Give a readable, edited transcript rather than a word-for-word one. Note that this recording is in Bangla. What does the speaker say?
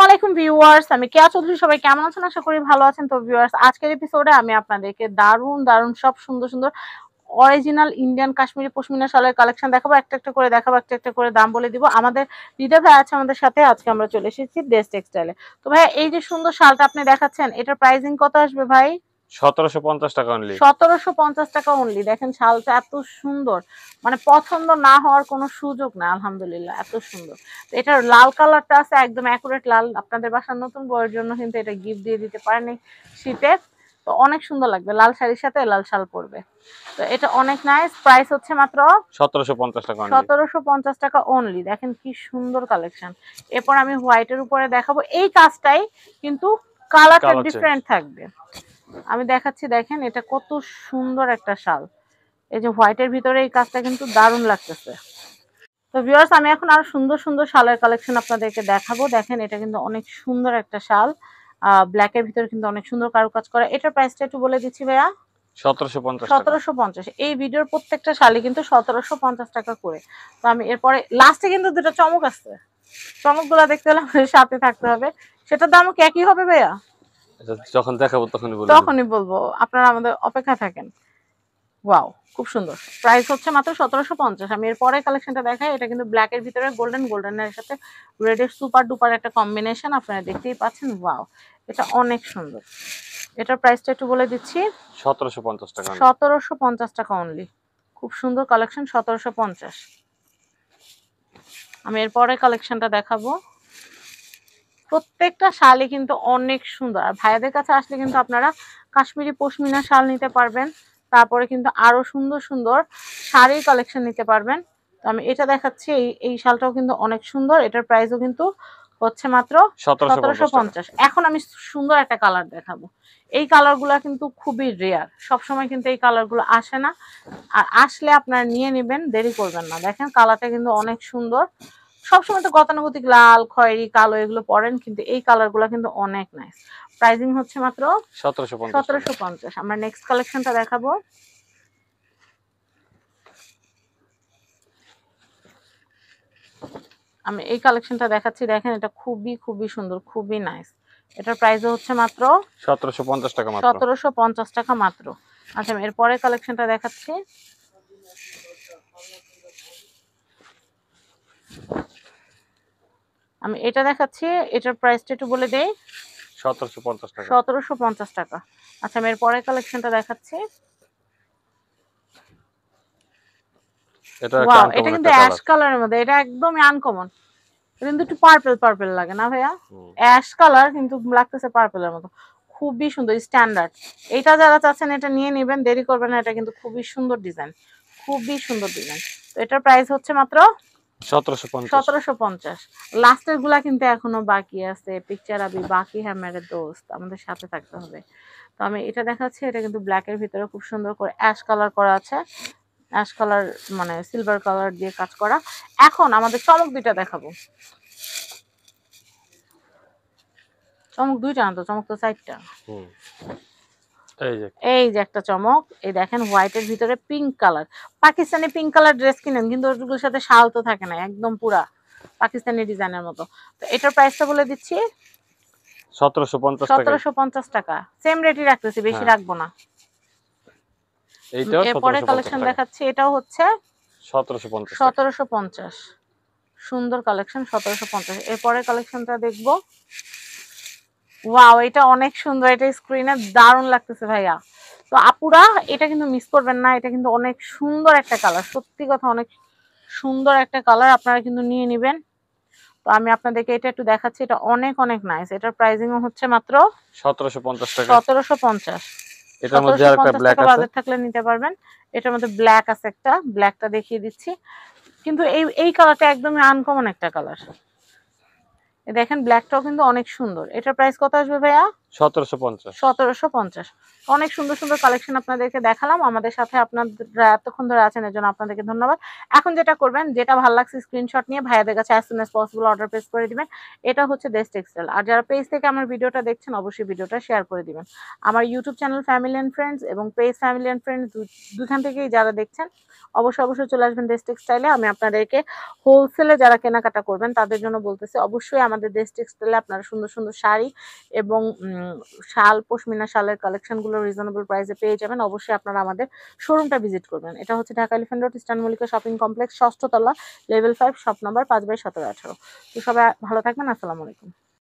আলাইকুম ভিউয়ার্স, আমি কেয়া চৌধুরী। সবাই কেমন আছেন? আশা করি ভালো আছেন। তো ভিউয়ার্স, আজকের এপিসোডে আমি আপনাদেরকে দারুণ দারুণ সব সুন্দর সুন্দর অরিজিনাল ইন্ডিয়ান কাশ্মীরি পশমিনা শালের কালেকশন দেখাবো। একটা একটা করে দেখাবো, একটা একটা করে দাম বলে দিব। আমাদের হৃদয় ভাই আছে আমাদের সাথে। আজকে আমরা চলে এসেছি দেশ টেক্সটাইলে। তো ভাই, এই যে সুন্দর শালটা আপনি দেখাচ্ছেন, এটার প্রাইসিং কত আসবে ভাই? 1750 টাকা অনলি। 1750 টাকা অনলি। দেখেন শালটা এত সুন্দর, মানে পছন্দ না হওয়ার কোনো সুযোগ না। আলহামদুলিল্লাহ, এত সুন্দর। তো এটার লাল কালারটা আছে একদম অ্যাকুরেট লাল। আপনাদের বাসার নতুন বউয়ের জন্য কিন্তু এটা গিফট দিয়ে দিতে পারেন শীতে। তো অনেক সুন্দর লাগবে, লাল শাড়ির সাথে লাল শাল পরবে। তো এটা অনেক নাইস। প্রাইস হচ্ছে মাত্র 1750 টাকা অনলি। 1750 টাকা অনলি। দেখেন কি সুন্দর কালেকশন। এরপর আমি হোয়াইটের উপরে দেখাবো। এই কাজটাই কিন্তু কালারটা ডিফারেন্ট থাকবে। আমি দেখাচ্ছি, দেখেন এটা কত সুন্দর একটা শাল। এই যে হোয়াইটের ভিতরে এই কাজটা কিন্তু দারুণ লাগতেছে। তো ভিউয়ার্স, আমি এখন আরো সুন্দর সুন্দর শালের কালেকশন আপনাদেরকে দেখাবো। দেখেন এটা কিন্তু অনেক সুন্দর একটা শাল। ব্ল্যাক এর ভিতরে কিন্তু অনেক সুন্দর কারুকাজ করা। এটার প্রাইসটা একটু বলে দিচ্ছি ভাইয়া। 1750 টাকা। এই ভিডিওর প্রত্যেকটা শাড়ি কিন্তু 1750 টাকা করে। তো আমি এরপরে লাস্টে কিন্তু দুটো চমক আছে। চমকগুলো দেখতে হলে আমাদের সাথে থাকতে হবে। সেটার দামও কি একই হবে ভাইয়া? যখন দেখাবো তখনই বলবো, আপনারা আমাদের অপেক্ষা থাকেন। ওয়াও, খুব সুন্দর। প্রাইস হচ্ছে মাত্র 1750। আমি এর পরে কালেকশনটা দেখাই। এটা কিন্তু ব্ল্যাক এর ভিতরে গোল্ডেনের সাথে রেড এর সুপার ডুপার একটা কম্বিনেশন, আপনারা দেখতেই পাচ্ছেন। ওয়াও, এটা অনেক সুন্দর। এটার প্রাইসটা একটু বলে দিচ্ছি, 1750 টাকা। 1750 টাকা অনলি। খুব সুন্দর কালেকশন, 1750। আমি এর পরে কালেকশনটা দেখাবো। প্রত্যেকটা শালই কিন্তু অনেক সুন্দর। আর ভাইয়াদের কাছে আসলে কিন্তু আপনারা কাশ্মীরি পশমিনা শাল নিতে পারবেন। তারপরে কিন্তু আরো সুন্দর সুন্দর শাড়ির কালেকশন নিতে পারবেন। তো আমি এটা দেখাচ্ছি। এই শালটাও কিন্তু অনেক সুন্দর। এটার প্রাইসও কিন্তু হচ্ছে মাত্র 1750। এখন আমি সুন্দর একটা কালার দেখাবো। এই কালারগুলো কিন্তু খুবই রেয়ার, সবসময় কিন্তু এই কালারগুলো আসে না। আর আসলে আপনারা নিয়ে নেবেন, দেরি করবেন না। দেখেন কালারটা কিন্তু অনেক সুন্দর। সবসময় তো গতানুগতিক লাল, খয়েরি, কালো এগুলো পরেন, কিন্তু এই কালারগুলো কিন্তু অনেক নাইস। প্রাইসিং হচ্ছে মাত্র 1750। আমরা নেক্সট কালেকশনটা দেখাবো। আমি এই কালেকশনটা দেখাচ্ছি। দেখেন এটা খুবই খুবই সুন্দর, খুবই নাইস। এটার প্রাইসও হচ্ছে মাত্র 1750 টাকা মাত্র। 1750 টাকা মাত্র। আচ্ছা, আমি এরপরে কালেকশনটা দেখাচ্ছি। আমি এটা দেখাচ্ছি। এটার প্রাইসটা একটু বলে দেই। 1750 টাকা। 1750 টাকা। আচ্ছা, আমি এরপরে কালেকশনটা দেখাচ্ছি। ওয়াও, এটা কিন্তু অ্যাশ কালারের মধ্যে। এটা একদমই আনকমন। কিন্তু একটু পার্পল লাগে না ভাইয়া? অ্যাশ কালার কিন্তু লাগতেছে পার্পলের মতো। খুবই সুন্দর, স্ট্যান্ডার্ড। এটা যারা চাচ্ছেন এটা নিয়ে নেবেন, দেরি করবেন না। এটা কিন্তু খুবই সুন্দর ডিজাইন, খুবই সুন্দর ডিজাইন। তো এটার প্রাইস হচ্ছে মাত্র 1750। লাস্টের গুলা কিন্তু এখনো বাকি আছে। পিকচার আবি বাকি হ্যাঁ মেরে দোস্ত, আমাদের সাথে থাকতে হবে। তো আমি এটা দেখাচ্ছি। এটা কিন্তু ব্ল্যাক এর ভিতরে খুব সুন্দর করে অ্যাশ কালার করা আছে। অ্যাশ কালার মানে সিলভার কালার দিয়ে কাজ করা। এখন আমাদের চমক দুইটা দেখাবো। চমক দুইটা না তো, চমক তো চারটা। এই যে একটা চমক। এই দেখেন হোয়াইটের ভিতরে pink colour. Pakistani pink colour dress কিনেন, কিন্তু ওগুলোর সাথে শাল তো থাকে না, একদম পুরা পাকিস্তানি ডিজাইনের মতো। তো এটার প্রাইসটা বলে দিচ্ছি 1750 টাকা। সেম রেটই রাখতেছি, বেশি রাখবো না। এরপরে কালেকশন দেখাচ্ছি। এটাও হচ্ছে 1750। সুন্দর কালেকশন, 1750। এরপরে কালেকশনটা দেখবো। ওয়াও, এটা অনেক সুন্দর। এটা স্ক্রিনে দারুণ লাগতেছে ভাইয়া। তো আপুরা, এটা কিন্তু মিস করবেন না। এটা কিন্তু অনেক সুন্দর একটা কালার, সত্যি কথা অনেক সুন্দর একটা কালার। আপনারা কিন্তু নিয়ে নেবেন। তো আমি আপনাদেরকে এটা একটু দেখাচ্ছি। এটা অনেক অনেক নাইস। এটার প্রাইসিংও হচ্ছে মাত্র 1750 টাকা। 1750। এটার মধ্যে আরেকটা ব্ল্যাক আছে, বাজেট থাকলে নিতে পারবেন। এটার মধ্যে ব্ল্যাক আছে একটা, ব্ল্যাকটা দেখিয়ে দিচ্ছি। কিন্তু এই কালারটা একদমই আনকমন একটা কালার। দেখেন ব্ল্যাকটাও কিন্তু অনেক সুন্দর। এটার প্রাইস কত আসবে ভাইয়া? 1750। 1750। অনেক সুন্দর সুন্দর কালেকশন আপনাদেরকে দেখালাম। আমাদের সাথে আপনারা এতক্ষণ ধরে আছেন, এর জন্য আপনাদেরকে ধন্যবাদ। এখন যেটা করবেন, যেটা ভালো লাগছে স্ক্রিনশট নিয়ে ভাইয়াদের কাছে as soon as possible order place করে দিবেন। এটা হচ্ছে দেশ টেক্সটাইল। আর যারা পেজ থেকে আমার ভিডিওটা দেখছেন, অবশ্যই ভিডিওটা শেয়ার করে দিবেন। আমার YouTube channel family and friends এবং পেজ ফ্যামিলি অ্যান্ড ফ্রেন্ডস দুইখান থেকেই যারা দেখছেন, অবশ্যই চলে আসবেন দেশ টেক্সটাইলে। আমি আপনাদেরকে হোলসেলে যারা কেনাকাটা করবেন তাদের জন্য বলতেছি, অবশ্যই আমাদের দেশ টেক্সটাইলে আপনারা সুন্দর সুন্দর শাড়ি এবং শাল, পশমিনা শালের কালেকশনগুলো রিজনেবল প্রাইসে পেয়ে যাবেন। অবশ্যই আপনারা আমাদের শোরুমটা ভিজিট করবেন। এটা হচ্ছে Dhaka elephant road, eastern Mallika shopping complex, ৬ষ্ঠ তলা, লেভেল 5, শপ নাম্বার 5/17-18। তো সবাই ভালো থাকবেন। আসসালামু আলাইকুম।